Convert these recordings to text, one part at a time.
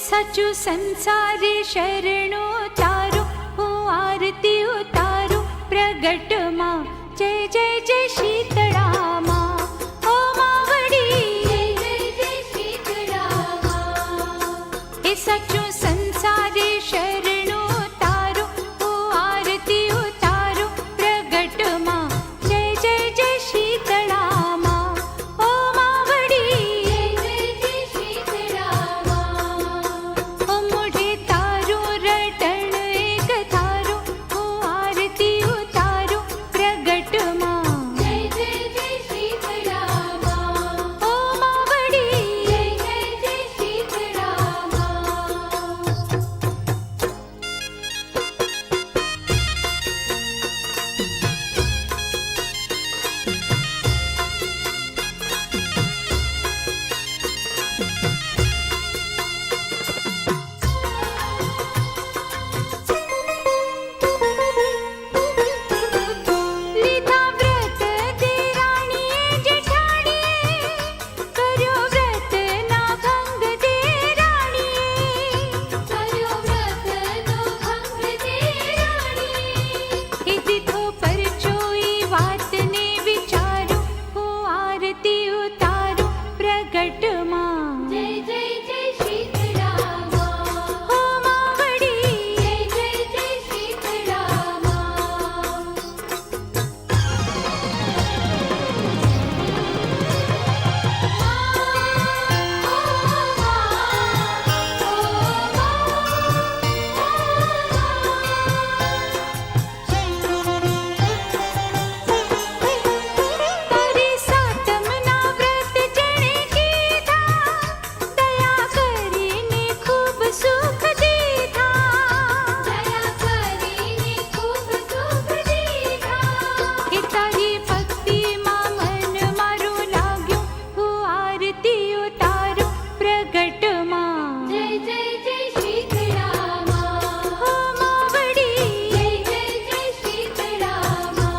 सचु संसारे शरणो तारो हूँ आरती उतारू प्रगट मां जय जय जय शीतला मां ओ मावड़ी जय जय जय शीतला मां ए सचु संसारे शरणो तारो हूँ आरती उतारू प्रगट मां जय जय जय शीतला मां ओ मावड़ी जय जय जय शीतला मां ओ मोढ़े तारो रटण एक थारो हूँ आरती उतारू प्रगट मां जय जय जय शीतला मां ओ मावड़ी जय जय जय शीतला मां લીધા વ્રત દેરાણીએ જેઠાણીએ કર્યો વ્રત ના ભંગ દેરાણીએ કર્યો વ્રત નો ભંગ દેરાણીએ એ દીધો પરચો ઈ વાતને વિચારો હું આરતી ઉતારું પ્રગટ માં જય જય જય શીતળા માં હો માવડી જય જય જય શીતળા માં તારી સાતમના વ્રત જેણે કીધા દયા કરીને ખૂબ સુખ દીધા દયા કરીને ખૂબ સુખ દીધા એ તારી ભક્તિમાં મન મારું લાગ્યું હું આરતી ઉતારું પ્રગટ માં જય જય જય શીતળા માં હો માવડી જય જય જય શીતળા માં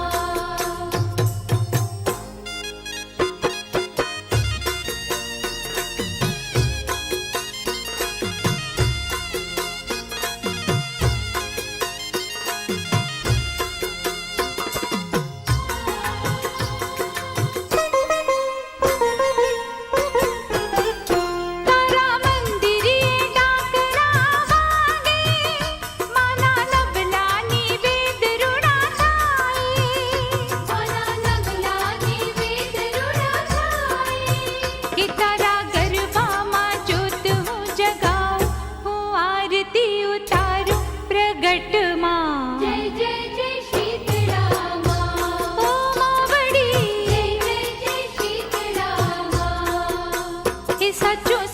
તારા મંદિરે ડાકરા વાગે માના નબલાની વેદ રૂડા થાય માના નબલાની વેદ રૂડા થાય કે તારા ગરબામાં જ્યોત હું જગાઉં હું આરતી ઉતારું પ્રગટ માં જય જય જય શીતળા માં ઓ માવડી જય જય જય શીતળા માં એ સાચું